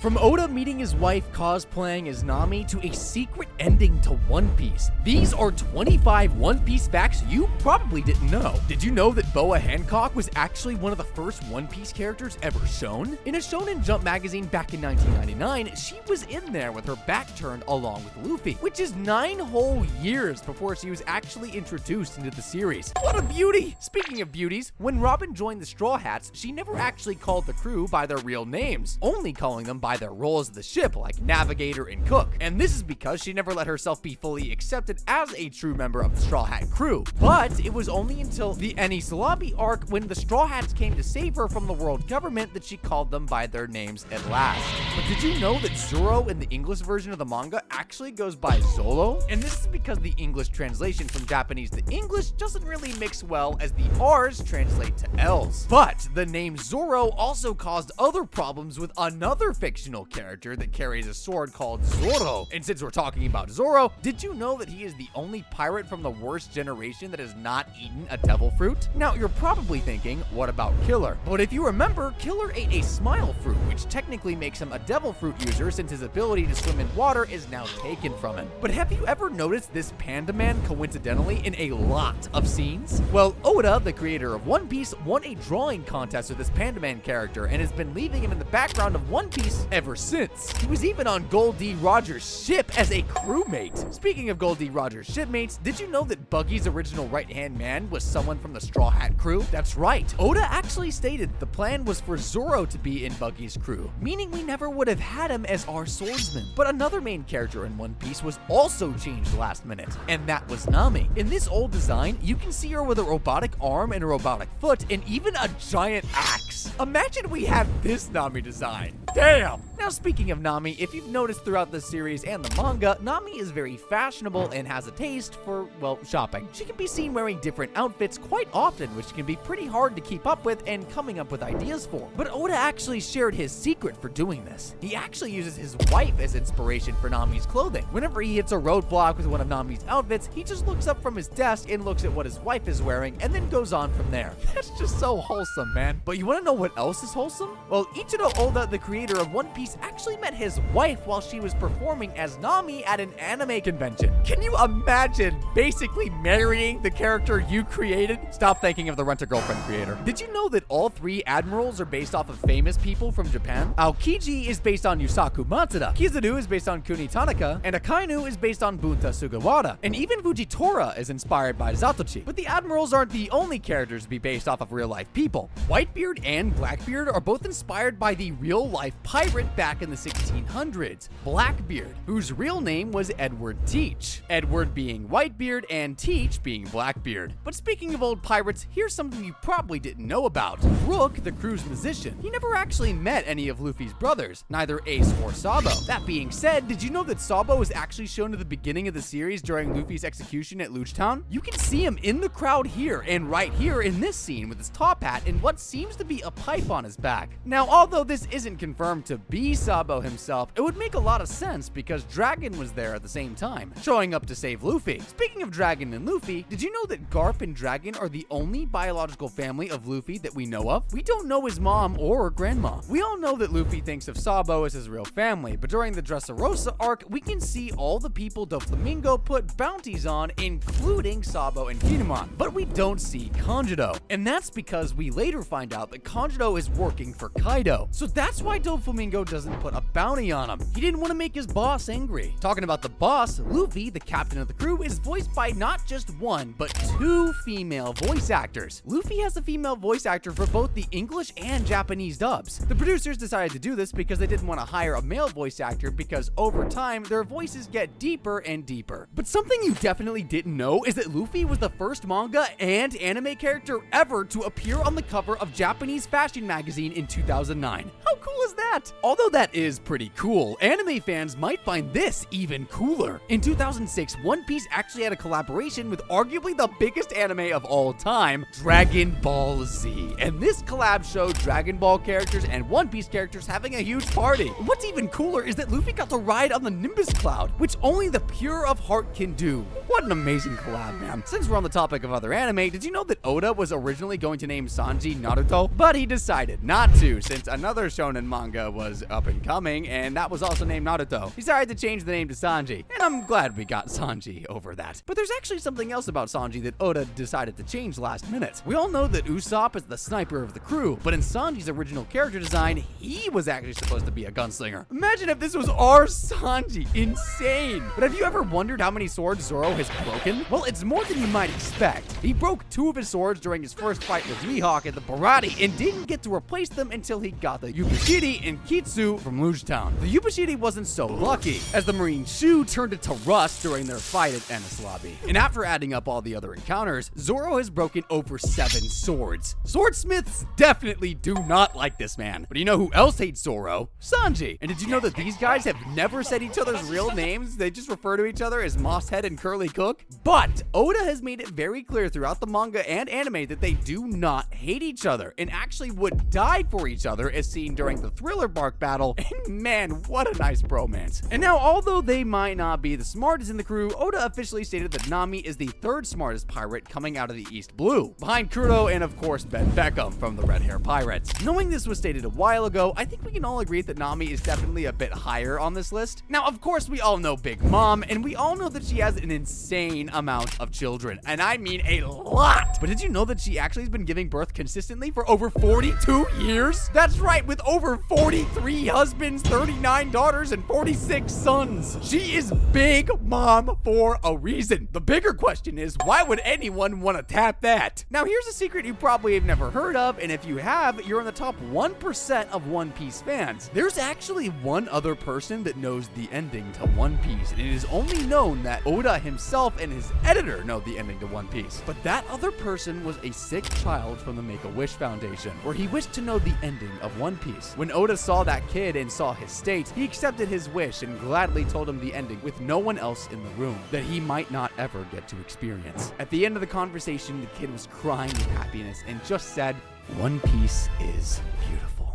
From Oda meeting his wife cosplaying as Nami to a secret ending to One Piece, these are 25 One Piece facts you probably didn't know. Did you know that Boa Hancock was actually one of the first One Piece characters ever shown? In a Shonen Jump magazine back in 1999, she was in there with her back turned along with Luffy, which is 9 whole years before she was actually introduced into the series. What a beauty! Speaking of beauties, when Robin joined the Straw Hats, she never actually called the crew by their real names, only calling them by their roles of the ship like navigator and cook. And this is because she never let herself be fully accepted as a true member of the Straw Hat crew. But it was only until the Enies Lobby arc when the Straw Hats came to save her from the world government that she called them by their names at last. But did you know that Zoro in the English version of the manga actually goes by Zolo? And this is because the English translation from Japanese to English doesn't really mix well as the R's translate to L's. But the name Zoro also caused other problems with another fictional character that carries a sword called Zoro. And since we're talking about Zoro, did you know that he is the only pirate from the worst generation that has not eaten a devil fruit? Now, you're probably thinking, what about Killer? But if you remember, Killer ate a smile fruit, which technically makes him a devil fruit user since his ability to swim in water is now taken from him. But have you ever noticed this Panda Man coincidentally in a lot of scenes? Well, Oda, the creator of One Piece, won a drawing contest with this Panda Man character and has been leaving him in the background of One Piece ever since. He was even on Gold D. Rogers' ship as a crewmate. Speaking of Gold D. Rogers' shipmates, did you know that Buggy's original right-hand man was someone from the Straw Hat crew? That's right. Oda actually stated the plan was for Zoro to be in Buggy's crew, meaning we never would have had him as our swordsman. But another main character in One Piece was also changed last minute, and that was Nami. In this old design, you can see her with a robotic arm and a robotic foot, and even a giant axe. Imagine we had this Nami design. Damn! Now, speaking of Nami, if you've noticed throughout the series and the manga, Nami is very fashionable and has a taste for, well, shopping. She can be seen wearing different outfits quite often, which can be pretty hard to keep up with and coming up with ideas for. But Oda actually shared his secret for doing this. He actually uses his wife as inspiration for Nami's clothing. Whenever he hits a roadblock with one of Nami's outfits, he just looks up from his desk and looks at what his wife is wearing and then goes on from there. That's just so wholesome, man. But you want to know what else is wholesome? Well, Ichiro Oda, the creator of One Piece, actually met his wife while she was performing as Nami at an anime convention. Can you imagine basically marrying the character you created? Stop thinking of the Rent-A-Girlfriend creator. Did you know that all 3 admirals are based off of famous people from Japan? Aokiji is based on Yusaku Matsuda, Kizaru is based on Kuni Tanaka, and Akainu is based on Bunta Sugawara. And even Fujitora is inspired by Zatoichi. But the admirals aren't the only characters to be based off of real-life people. Whitebeard and Blackbeard are both inspired by the real-life pirate back in the 1600s, Blackbeard, whose real name was Edward Teach. Edward being Whitebeard and Teach being Blackbeard. But speaking of old pirates, here's something you probably didn't know about. Brook, the crew's musician, he never actually met any of Luffy's brothers, neither Ace or Sabo. That being said, did you know that Sabo was actually shown at the beginning of the series during Luffy's execution at Luch Town? You can see him in the crowd here and right here in this scene with his top hat and what seems to be a pipe on his back. Now, although this isn't confirmed to be Sabo himself, it would make a lot of sense because Dragon was there at the same time, showing up to save Luffy. Speaking of Dragon and Luffy, did you know that Garp and Dragon are the only biological family of Luffy that we know of? We don't know his mom or grandma. We all know that Luffy thinks of Sabo as his real family, but during the Dressrosa arc, we can see all the people Doflamingo put bounties on, including Sabo and Kinemon. But we don't see Kanjuro, and that's because we later find out that Kanjuro is working for Kaido. So that's why Doflamingo doesn't put a bounty on him. He didn't want to make his boss angry. Talking about the boss, Luffy, the captain of the crew, is voiced by not just 1, but 2 female voice actors. Luffy has a female voice actor for both the English and Japanese dubs. The producers decided to do this because they didn't want to hire a male voice actor because over time, their voices get deeper and deeper. But something you definitely didn't know is that Luffy was the first manga and anime character ever to appear on the cover of Japanese fashion magazine in 2009. How cool is that? Although that is pretty cool, anime fans might find this even cooler. In 2006, One Piece actually had a collaboration with arguably the biggest anime of all time, Dragon Ball Z. And this collab showed Dragon Ball characters and One Piece characters having a huge party. What's even cooler is that Luffy got to ride on the Nimbus Cloud, which only the pure of heart can do. What an amazing collab, man. Since we're on the topic of other anime, did you know that Oda was originally going to name Sanji Naruto? But he decided not to, since another shonen manga manga was up and coming, and that was also named Naruto. He decided to change the name to Sanji, and I'm glad we got Sanji over that. But there's actually something else about Sanji that Oda decided to change last minute. We all know that Usopp is the sniper of the crew, but in Sanji's original character design, he was actually supposed to be a gunslinger. Imagine if this was our Sanji. Insane. But have you ever wondered how many swords Zoro has broken? Well, it's more than you might expect. He broke 2 of his swords during his first fight with Mihawk at the Baratie and didn't get to replace them until he got the Yubashiri and Kitsu from Luge Town. The Yubashiri wasn't so lucky, as the Marine Shoe turned it to rust during their fight at Enies Lobby. And after adding up all the other encounters, Zoro has broken over 7 swords. Swordsmiths definitely do not like this man. But you know who else hates Zoro? Sanji. And did you know that these guys have never said each other's real names? They just refer to each other as Mosshead and Curly Cook? But Oda has made it very clear throughout the manga and anime that they do not hate each other and actually would die for each other, as seen during the Thriller Bark battle. And man, what a nice bromance. And now, although they might not be the smartest in the crew, Oda officially stated that Nami is the 3rd smartest pirate coming out of the East Blue, behind Kudo and of course Ben Beckham from the Red Hair Pirates. Knowing this was stated a while ago, I think we can all agree that Nami is definitely a bit higher on this list. Now, of course, we all know Big Mom, and we all know that she has an insane amount of children, and I mean a lot. But did you know that she actually has been giving birth consistently for over 42 years? That's right, with over 43 husbands, 39 daughters, and 46 sons. She is Big Mom for a reason. The bigger question is, why would anyone want to tap that? Now, here's a secret you probably have never heard of, and if you have, you're in the top 1% of One Piece fans. There's actually one other person that knows the ending to One Piece, and it is only known that Oda himself and his editor know the ending to One Piece. But that other person was a sick child from the Make-A-Wish Foundation, where he wished to know the ending of One Piece. When Oda saw that kid and saw his state, he accepted his wish and gladly told him the ending with no one else in the room, that he might not ever get to experience. At the end of the conversation, the kid was crying with happiness and just said, "One Piece is beautiful."